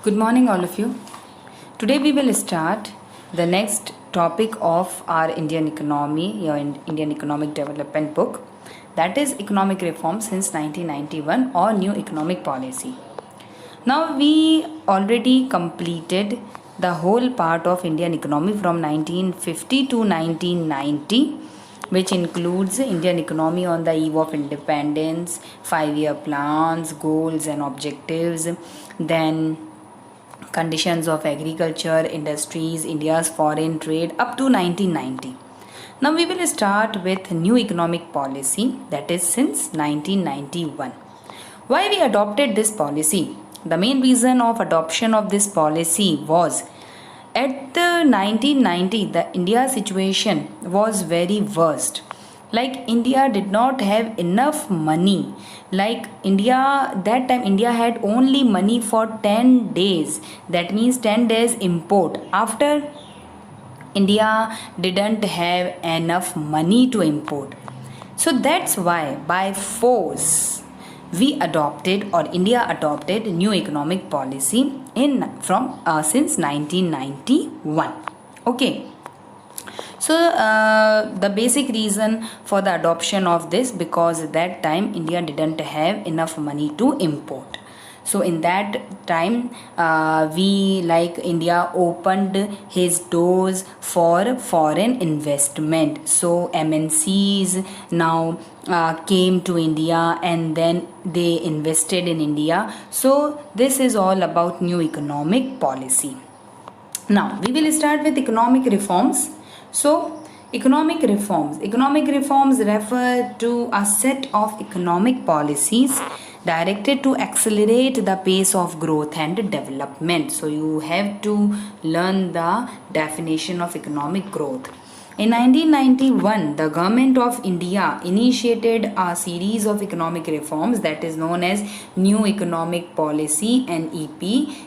Good morning, all of you. Today we will start the next topic of our Indian economy, your Indian economic development book, that is economic reform since 1991 or new economic policy. Now we already completed the whole part of Indian economy from 1950 to 1990, which includes Indian economy on the eve of independence, 5-year plans, goals and objectives, then conditions of agriculture, industries, India's foreign trade up to 1990. Now we will start with new economic policy, that is since 1991. Why we adopted this policy? The main reason of adoption of this policy was at the 1990 the India situation was very worst. Like India did not have enough money. Like that time India had only money for 10 days. That means 10 days import. After India didn't have enough money to import. So that's why by force we adopted or India adopted new economic policy since 1991. Okay. So the basic reason for the adoption of this, because at that time India didn't have enough money to import. So in that time India opened his doors for foreign investment. So MNCs now came to India and then they invested in India. So this is all about new economic policy. Now we will start with economic reforms. So economic reforms refer to a set of economic policies directed to accelerate the pace of growth and development. So you have to learn the definition of economic growth. In 1991, the government of India initiated a series of economic reforms that is known as New Economic Policy (NEP).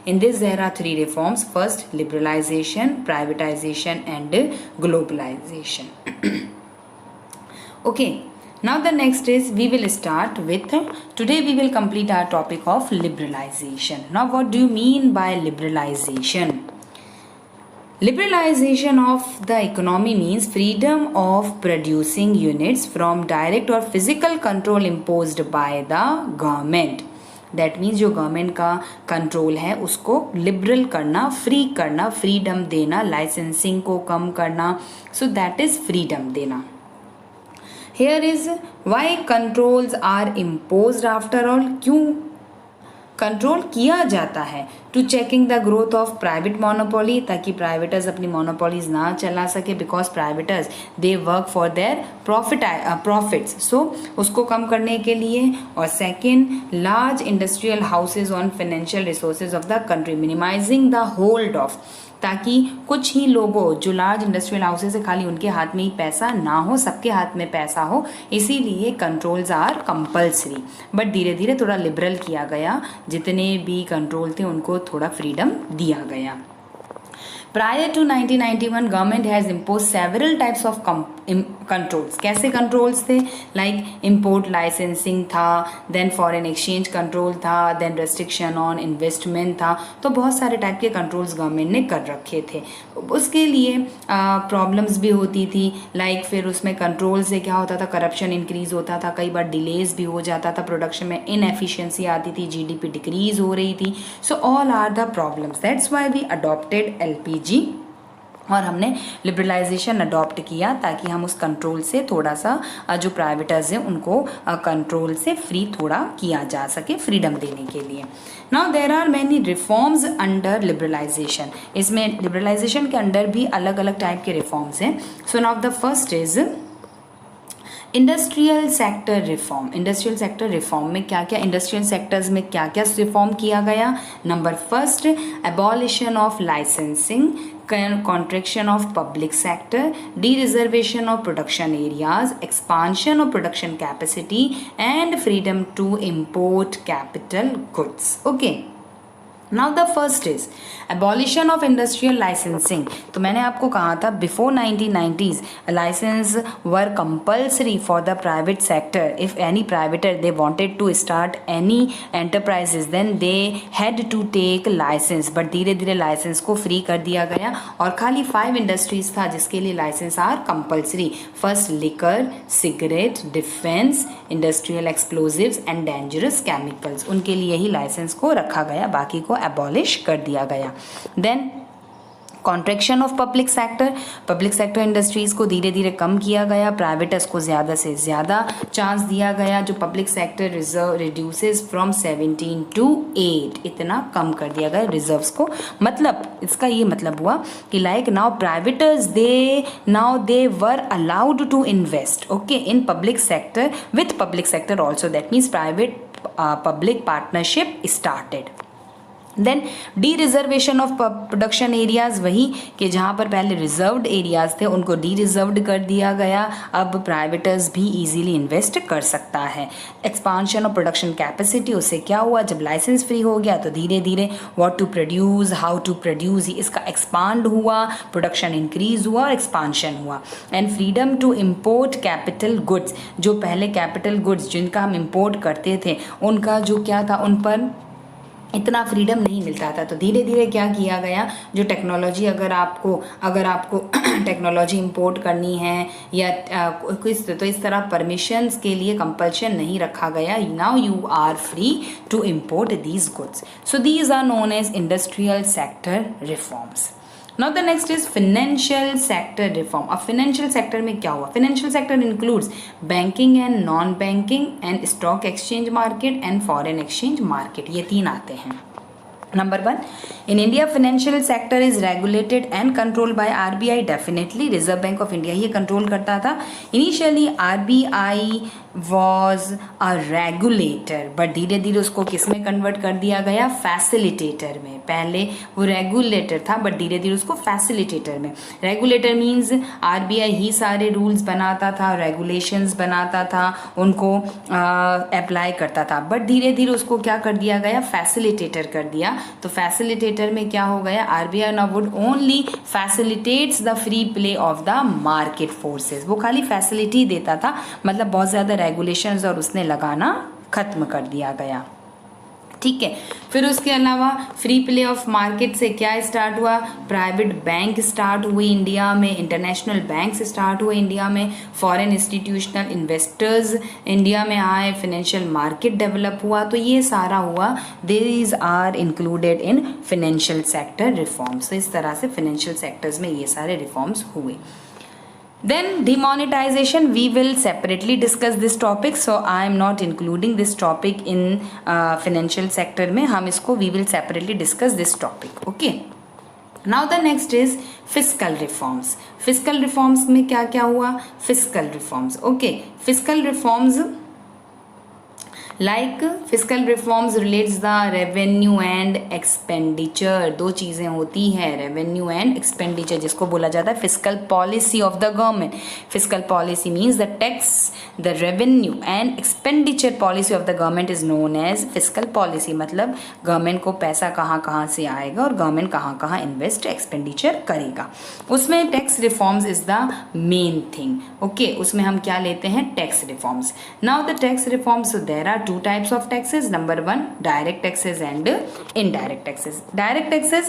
In this, there are 3 reforms. First, liberalization, privatization, and globalization. Okay. Now the next is we will start with, today we will complete our topic of liberalization. Now what do you mean by liberalization? Liberalization of the economy means freedom of producing units from direct or physical control imposed by the government. That means जो government का control है उसको liberal करना, free करना, freedom देना, licensing को कम करना. So that is freedom देना. Here is why controls are imposed after all. क्यों कंट्रोल किया जाता है? To checking the growth of private monopoly, ताकि प्राइवेटर्स अपनी मोनोपोलीज ना चला सके, because privateers they work for their profits. So उसको कम करने के लिए. और second, large industrial houses on financial resources of the country, minimising the hold of, ताकि कुछ ही लोगों जो लार्ज इंडस्ट्रियल हाउसेज है खाली उनके हाथ में ही पैसा ना हो, सबके हाथ में पैसा हो. इसीलिए कंट्रोल्स आर कंपल्सरी. बट धीरे धीरे थोड़ा लिबरल किया गया, जितने भी कंट्रोल थे उनको थोड़ा फ्रीडम दिया गया. Prior to 1991, government has imposed several types of controls. कैसे controls थे? Like import licensing था, then foreign exchange control था, then restriction on investment था. तो बहुत सारे टाइप के controls government ने कर रखे थे. उसके लिए problems भी होती थी. Like फिर उसमें control से क्या होता था? Corruption increase होता था, कई बार delays भी हो जाता था, production में inefficiency आती थी, GDP decrease हो रही थी. So all are the problems. That's why we adopted LPG. और हमने लिबरलाइजेशन अडॉप्ट किया ताकि हम उस कंट्रोल से थोड़ा सा जो प्राइवेटर्स हैं उनको कंट्रोल से फ्री थोड़ा किया जा सके, फ्रीडम देने के लिए. Now there are many reforms under liberalisation. इसमें लिबरलाइजेशन के अंडर भी अलग अलग टाइप के रिफॉर्म्स हैं. So now the first is industrial sector reform. Industrial sector reform में क्या क्या, इंडस्ट्रियल सेक्टर्स में क्या क्या रिफॉर्म किया गया? Number first, abolition of licensing, contraction of public sector, de-reservation of production areas, expansion of production capacity and freedom to import capital goods. Okay. Now the first is abolition of industrial licensing. तो मैंने आपको कहा था before 1990s licence were compulsory for the private sector. If any privateer they wanted to start any enterprises then they had to take licence, but धीरे धीरे licence को free कर दिया गया और खाली 5 इंडस्ट्रीज था जिसके लिए licence are compulsory. First liquor, cigarette, defence, industrial explosives and dangerous chemicals, उनके लिए ही लाइसेंस को रखा गया, बाकी को एबॉलिश कर दिया गया। Then contraction of public sector, public sector industries को धीरे धीरे कम किया गया, प्राइवेटर्स को ज़्यादा से ज़्यादा चांस दिया गया। जो public sector reserve reduces from 17 to 8, इतना कम कर दिया गया रिजर्व्स को। मतलब इसका ये मतलब हुआ कि like now privateers they were allowed to invest okay in public sector with public sector also, that means private public partnership started. Then dereservation of production areas, वही कि जहाँ पर पहले रिजर्व्ड एरियाज थे उनको डी रिजर्व्ड कर दिया गया, अब प्राइवेटर्स भी इजीली इन्वेस्ट कर सकता है। एक्सपांशन ऑफ प्रोडक्शन कैपेसिटी, उससे क्या हुआ जब लाइसेंस फ्री हो गया तो धीरे धीरे what to produce, how to produce, इसका एक्सपांड हुआ, प्रोडक्शन इंक्रीज हुआ और एक्सपांशन हुआ। And freedom to import capital goods, जो पहले कैपिटल गुड्स जिनका हम इम्पोर्ट करते थे उनका जो क्या था, उन पर इतना फ्रीडम नहीं मिलता था। तो धीरे धीरे क्या किया गया, जो टेक्नोलॉजी अगर आपको टेक्नोलॉजी इंपोर्ट करनी है या कुछ, तो इस तरह परमिशंस के लिए कंपल्शन नहीं रखा गया। Now you are free to import these goods. So these are known as industrial sector reforms. Now the next is financial sector reform. अब फाइनेंशियल सेक्टर में क्या हुआ, financial sector includes banking and non banking and stock exchange market and foreign exchange market, ये 3 आते हैं। Number 1, in India financial sector is regulated and controlled by RBI, definitely Reserve Bank of India ये control करता था। Initially RBI was a regulator, but धीरे धीरे उसको किस में कन्वर्ट कर दिया गया, फैसिलिटेटर में। पहले वो रेगुलेटर था बट धीरे धीरे उसको फैसिलिटेटर में। रेगुलेटर मीन्स RBI ही सारे रूल्स बनाता था, रेगुलेशंस बनाता था, उनको अप्लाई करता था, बट धीरे धीरे उसको क्या कर दिया गया, फैसिलिटेटर कर दिया। तो फैसिलिटेटर में क्या हो गया, RBI now would only facilitates the free play of the market forces, वो खाली फैसिलिटी देता था, मतलब बहुत ज़्यादा रेगुलेशंस और उसने लगाना खत्म कर दिया गया। ठीक है, फिर उसके अलावा फ्री प्ले ऑफ मार्केट से क्या स्टार्ट हुआ, प्राइवेट बैंक स्टार्ट हुई इंडिया में, इंटरनेशनल बैंक्स स्टार्ट हुए इंडिया में, फॉरेन इंस्टीट्यूशनल इन्वेस्टर्स इंडिया में आए, फाइनेंशियल मार्केट डेवलप हुआ। तो ये सारा हुआ, these are included in financial sector reforms. तो इस तरह से फाइनेंशियल सेक्टर्स में ये सारे रिफॉर्म्स हुए। Then demonetization, we will separately discuss this topic, so I am not including this topic in financial sector में, हम इसको we will separately discuss this topic, okay. Now the next is fiscal reforms. Fiscal reforms में क्या क्या हुआ, fiscal reforms, okay. Fiscal reforms like physical reforms relates the revenue and expenditure, 2 चीज़ें होती हैं, रेवेन्यू एंड एक्सपेंडिचर, जिसको बोला जाता है physical policy of the government. Physical policy means the tax, the revenue and expenditure policy of the government is known as physical policy. मतलब government को पैसा कहाँ कहाँ से आएगा और गवर्नमेंट कहाँ कहाँ इन्वेस्ट एक्सपेंडिचर करेगा। उसमें tax reforms is the main thing, okay. उसमें हम क्या लेते हैं, tax reforms. Now the tax reforms, there are 2 types of taxes. Number 1, direct taxes and indirect taxes. Direct taxes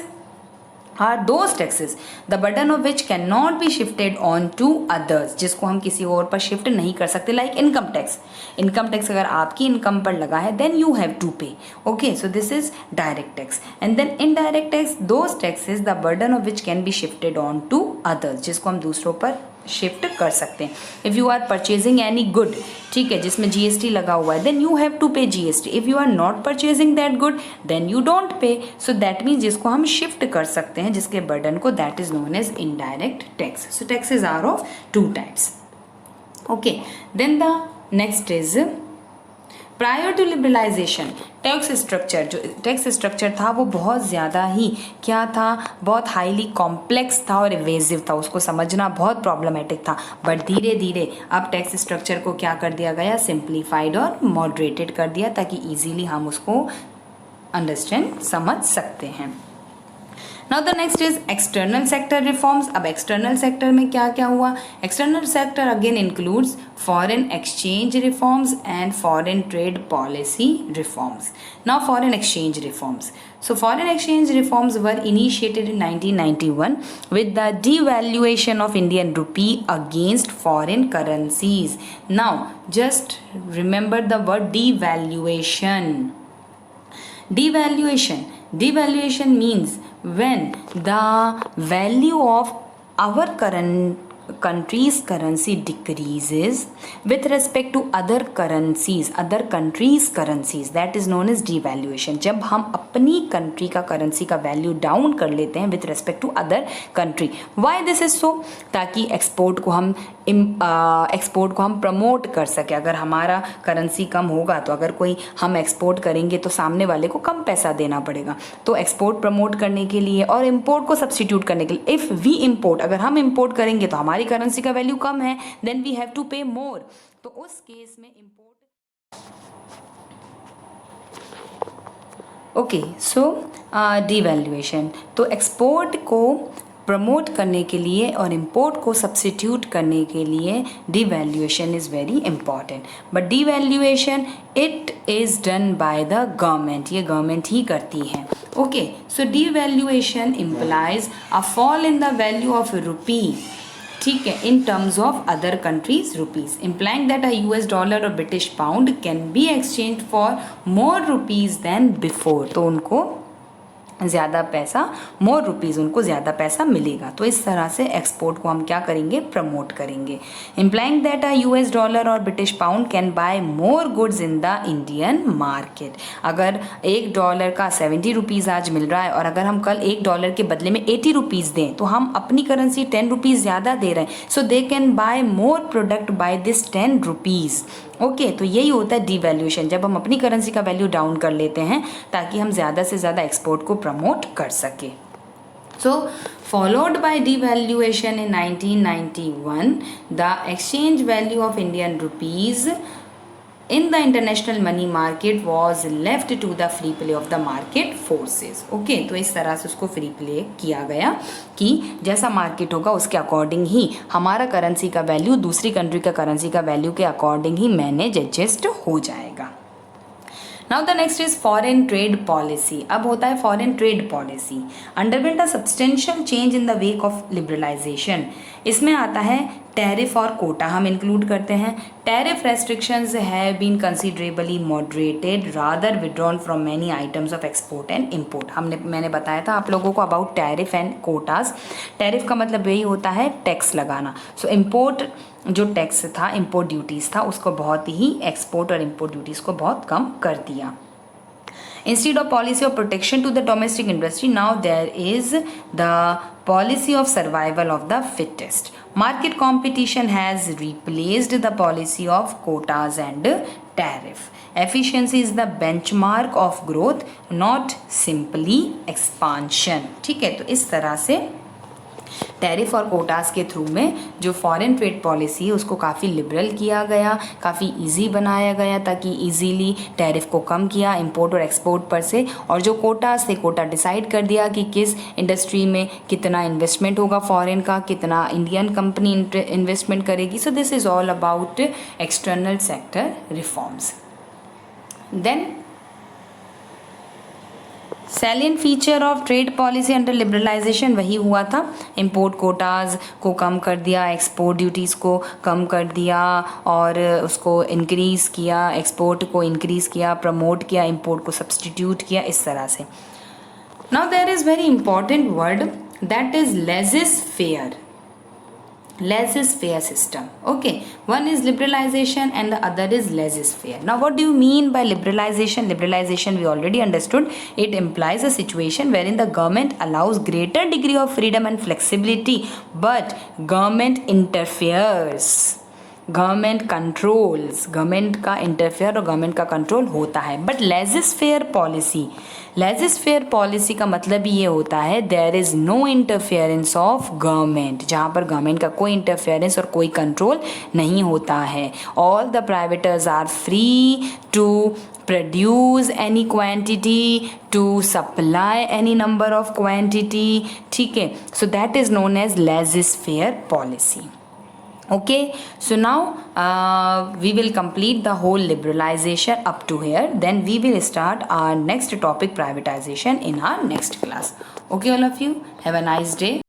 are those taxes the burden of which cannot be shifted on to others, जिसको हम किसी और पर shift नहीं कर सकते, like income tax. Income tax अगर आपकी इनकम पर लगा है then you have to pay, okay. So this is direct tax. And then indirect tax, those taxes the burden of which can be shifted on to others, जिसको हम दूसरों पर shift कर सकते हैं। If you are purchasing any good, ठीक है, जिसमें GST लगा हुआ है, then you have to pay GST। If you are not purchasing that good then you don't pay. So that means जिसको हम शिफ्ट कर सकते हैं, जिसके बर्डन को, that is known as indirect tax. So taxes are of 2 types, okay. Then the next is prior to liberalisation, tax structure, जो tax structure था वो बहुत ज़्यादा ही क्या था, बहुत हाईली कॉम्प्लेक्स था और इवेजिव था, उसको समझना बहुत प्रॉब्लमेटिक था। बट धीरे धीरे अब टैक्स स्ट्रक्चर को क्या कर दिया गया, सिंप्लीफाइड और मॉडरेटेड कर दिया, ताकि ईजीली हम उसको अंडरस्टैंड समझ सकते हैं। Now the next is external sector reforms. अब एक्सटर्नल सेक्टर में क्या क्या हुआ? External sector again includes foreign exchange reforms and foreign trade policy reforms. Now foreign exchange reforms. So foreign exchange reforms were initiated in 1991 with the devaluation of Indian rupee against foreign currencies. Now just remember the word devaluation. Devaluation means when the value of our current country's currency decreases with respect to other countries' currencies, that is known as devaluation. जब हम अपनी country का currency का value down कर लेते हैं with respect to other country. Why this is so? ताकि export को हम प्रमोट कर सके. अगर हमारा करेंसी कम होगा तो अगर कोई हम एक्सपोर्ट करेंगे तो सामने वाले को कम पैसा देना पड़ेगा. तो एक्सपोर्ट प्रमोट करने के लिए और इम्पोर्ट को सब्स्टिट्यूट करने के लिए, इफ़ वी इम्पोर्ट, अगर हम इम्पोर्ट करेंगे तो हमारी करेंसी का वैल्यू कम है, देन वी हैव टू पे मोर. तो उस केस में इम्पोर्ट. Okay, so devaluation. तो एक्सपोर्ट को प्रमोट करने के लिए और इम्पोर्ट को सब्स्टिट्यूट करने के लिए devaluation is very important. But devaluation it is done by the government. ये गवर्नमेंट ही करती है. Okay, so devaluation implies a fall in the value of rupee. ठीक है, in terms of other countries rupees, implying that a US dollar और British pound can be exchange for more rupees than before. तो उनको ज़्यादा पैसा, मोर rupees, उनको ज़्यादा पैसा मिलेगा. तो इस तरह से एक्सपोर्ट को हम क्या करेंगे? प्रमोट करेंगे. Implying that a US dollar और British pound can buy more goods in the Indian market. अगर $1 का 70 रुपीज़ आज मिल रहा है और अगर हम कल $1 के बदले में 80 रुपीज़ दें तो हम अपनी करेंसी 10 रुपीज़ ज़्यादा दे रहे हैं. So they can buy more product by this 10 rupees. Okay, तो यही होता है डिवैल्यूएशन, जब हम अपनी करेंसी का वैल्यू डाउन कर लेते हैं ताकि हम ज़्यादा से ज़्यादा एक्सपोर्ट को प्रमोट कर सके. सो followed by devaluation in 1991, the exchange value of Indian rupees in the international money market was left to the free play of the market forces. Okay, तो इस तरह से उसको फ्री प्ले किया गया कि जैसा मार्केट होगा उसके अकॉर्डिंग ही हमारा करेंसी का वैल्यू दूसरी कंट्री का करेंसी का वैल्यू के अकॉर्डिंग ही मैनेज एडजस्ट हो जाएगा. Now the next is foreign trade policy. अब होता है foreign trade policy. Underwent a substantial change in the wake of liberalisation. इसमें आता है टैरिफ और कोटा हम इंक्लूड करते हैं. Tariff restrictions have been considerably moderated rather withdrawn from many items of export and import. मैंने बताया था आप लोगों को about tariff and quotas. Tariff का मतलब यही होता है टैक्स लगाना. सो इम्पोर्ट जो टैक्स था, इम्पोर्ट ड्यूटीज़ था, उसको बहुत ही एक्सपोर्ट और इम्पोर्ट ड्यूटीज़ को बहुत कम कर दिया. Instead of policy of protection to the domestic industry, now there is the policy of survival of the fittest. Market competition has replaced the policy of quotas and tariff. Efficiency is the benchmark of growth, not simply expansion. ठीक है, तो इस तरह से tariff और quotas के through में जो फॉरेन ट्रेड पॉलिसी है उसको काफ़ी लिबरल किया गया, काफ़ी इजी बनाया गया ताकि इजीली टैरिफ को कम किया इंपोर्ट और एक्सपोर्ट पर से. और जो कोटास थे, कोटा डिसाइड कर दिया कि किस इंडस्ट्री में कितना इन्वेस्टमेंट होगा फॉरेन का, कितना इंडियन कंपनी इन्वेस्टमेंट करेगी. So this is all about external sector reforms. Then salient feature of trade policy under liberalisation वही हुआ था. इंपोर्ट कोटाज को कम कर दिया, एक्सपोर्ट ड्यूटीज़ को कम कर दिया और उसको इंक्रीज़ किया, एक्सपोर्ट को इंक्रीज़ किया, प्रमोट किया, इंपोर्ट को सब्स्टिट्यूट किया, इस तरह से. Now there is very important word that is laissez faire. Laissez-faire system. Okay, one is liberalization and the other is laissez-faire. Now what do you mean by liberalization? Liberalization we already understood. It implies a situation wherein the government allows greater degree of freedom and flexibility, but government interferes. Government controls, government का interfere और government का control होता है. But लेजिस fair policy का मतलब ये होता है there is no interference of government, जहाँ पर गवर्नमेंट का कोई इंटरफेरेंस और कोई कंट्रोल नहीं होता है. All the privateers are free to produce any quantity, to supply any number of quantity. ठीक है, so that is known as laissez-faire policy. Okay, so now we will complete the whole liberalization up to here. Then we will start our next topic, privatization, in our next class. Okay, all of you, have a nice day.